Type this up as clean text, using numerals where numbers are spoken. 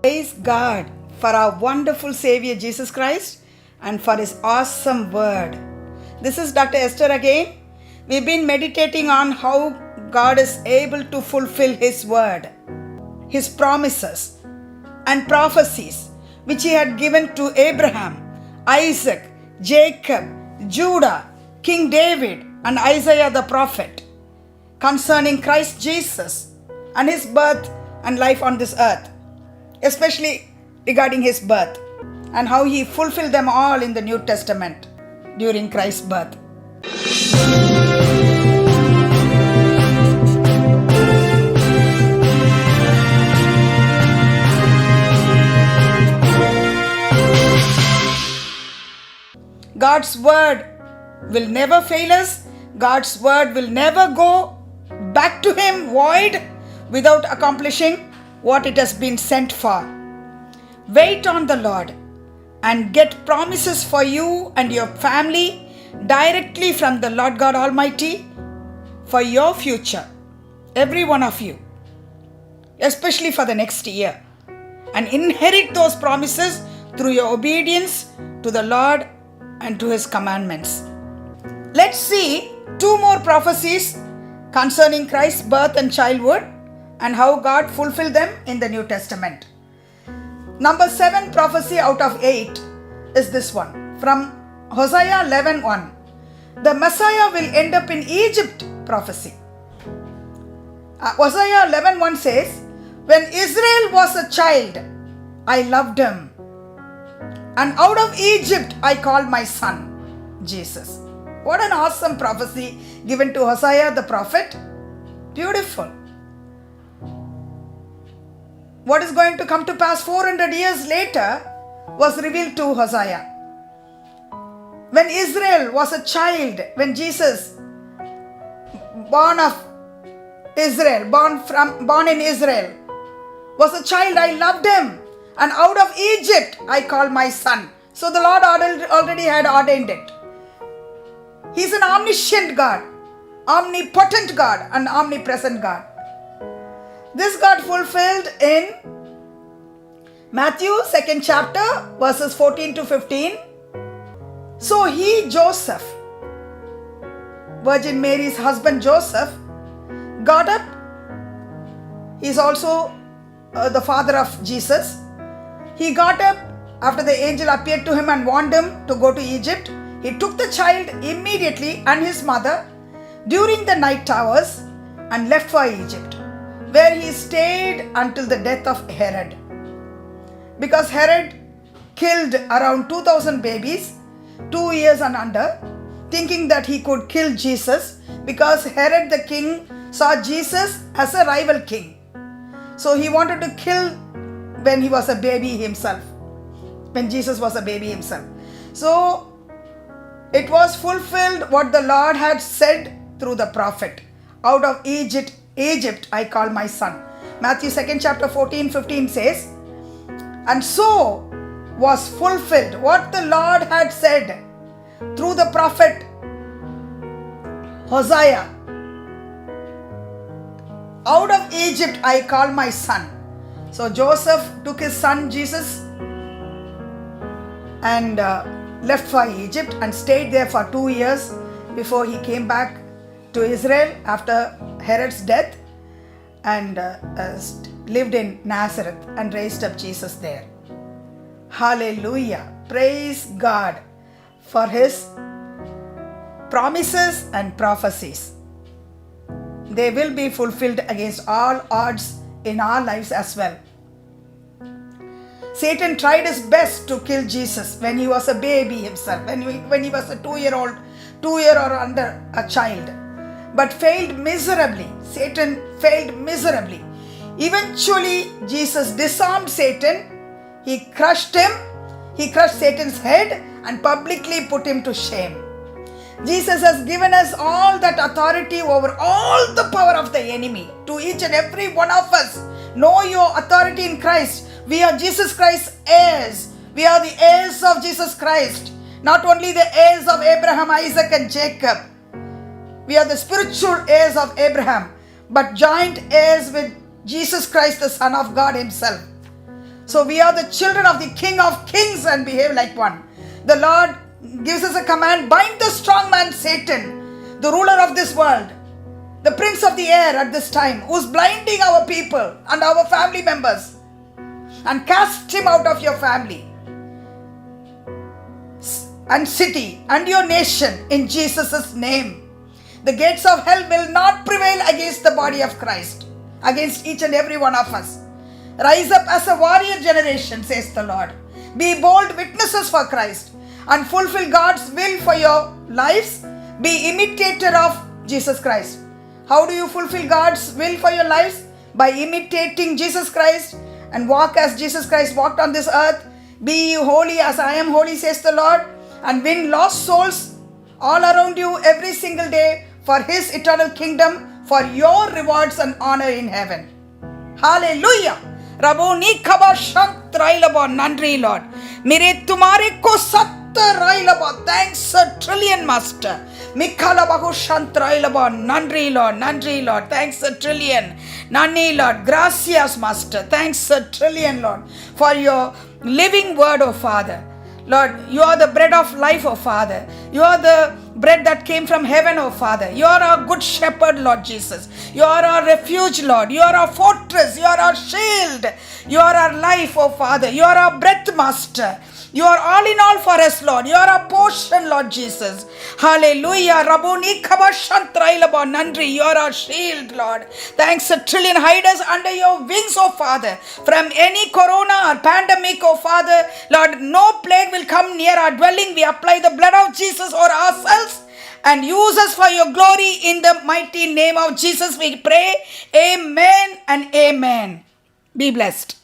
Praise God for our wonderful Savior Jesus Christ and for His awesome word. This is Dr. Esther again. We've been meditating on how God is able to fulfill His word, His promises and prophecies which He had given to Abraham, Isaac, Jacob, Judah, King David and Isaiah the prophet concerning Christ Jesus and His birth and life on this earth, especially regarding His birth and how He fulfilled them all in the New Testament during Christ's birth. God's word will never fail us. God's word will never go back to Him void without accomplishing what it has been sent for. Wait on the Lord and get promises for you and your family directly from the Lord God Almighty for your future, every one of you, especially for the next year, and inherit those promises through your obedience to the Lord and to His commandments. Let's see two more prophecies concerning Christ's birth and childhood and how God fulfilled them in the New Testament. Number 7 prophecy out of 8 is this one from Hosea 11:1. The Messiah will end up in Egypt prophecy. Hosea 11:1 says, when Israel was a child, I loved him, and out of Egypt I called my son, Jesus. What an awesome prophecy given to Hosea the prophet. Beautiful. What is going to come to pass 400 years later was revealed to Hosea. When Israel was a child, when Jesus, born of Israel, born in Israel, was a child, I loved him, and out of Egypt I called my son. So the Lord already had ordained it. He's an omniscient God, omnipotent God, and omnipresent God. This got fulfilled in Matthew 2nd chapter verses 14 to 15. So he, Joseph, Virgin Mary's husband Joseph, got up. He's also the father of Jesus. He got up after the angel appeared to him and warned him to go to Egypt. He took the child immediately and his mother during the night hours and left for Egypt, where he stayed until the death of Herod. Because Herod killed around 2,000 babies, 2 years and under, thinking that he could kill Jesus, because Herod the king saw Jesus as a rival king. So he wanted to kill when he was a baby himself, when Jesus was a baby himself. So it was fulfilled what the Lord had said through the prophet. Out of Egypt I call my son. Matthew 2nd chapter 14-15 says, and so was fulfilled what the Lord had said through the prophet Hosea. Out of Egypt I call my son. So Joseph took his son Jesus and left for Egypt and stayed there for 2 years before he came back to Israel after Herod's death, and lived in Nazareth and raised up Jesus there. Hallelujah. Praise God for His promises and prophecies. They will be fulfilled against all odds in our lives as well. Satan tried his best to kill Jesus when he was a baby himself, when he was a 2-year or under a child, but failed miserably. Satan failed miserably. Eventually, Jesus disarmed Satan. He crushed him. He crushed Satan's head and publicly put him to shame. Jesus has given us all that authority over all the power of the enemy. To each and every one of us, know your authority in Christ. We are Jesus Christ's heirs. We are the heirs of Jesus Christ. Not only the heirs of Abraham, Isaac and Jacob. We are the spiritual heirs of Abraham, but joint heirs with Jesus Christ, the Son of God Himself. So we are the children of the King of Kings and behave like one. The Lord gives us a command, bind the strong man Satan, the ruler of this world, the prince of the air at this time, who's blinding our people and our family members, and cast him out of your family and city and your nation in Jesus' name. The gates of hell will not prevail against the body of Christ, against each and every one of us. Rise up as a warrior generation, says the Lord. Be bold witnesses for Christ and fulfill God's will for your lives. Be imitator of Jesus Christ. How do you fulfill God's will for your lives? By imitating Jesus Christ and walk as Jesus Christ walked on this earth. Be ye holy as I am holy, says the Lord, and win lost souls all around you every single day for His eternal kingdom, for your rewards and honor in heaven. Hallelujah. Raboni kaba shant railaba, nandri Lord. Mere tumare ko satta railaba. Thanks a trillion, Master. Mikala bahu shant railaba, nandri Lord. Thanks a trillion. Nani Lord. Gracias, Master. Thanks a trillion, Lord, for your living word, O Father. Lord, you are the bread of life, O Father. You are the bread that came from heaven, O Father. You are our good shepherd, Lord Jesus. You are our refuge, Lord. You are our fortress. You are our shield. You are our life, O Father. You are our breath, Master. You are all in all for us, Lord. You are our portion, Lord Jesus. Hallelujah. Raboni kabashantrailaba nandri. You are our shield, Lord. Thanks a trillion. Hide us under your wings, O Father, from any corona or pandemic, O Father. Lord, no plague will come near our dwelling. We apply the blood of Jesus over ourselves and use us for your glory. In the mighty name of Jesus we pray. Amen and amen. Be blessed.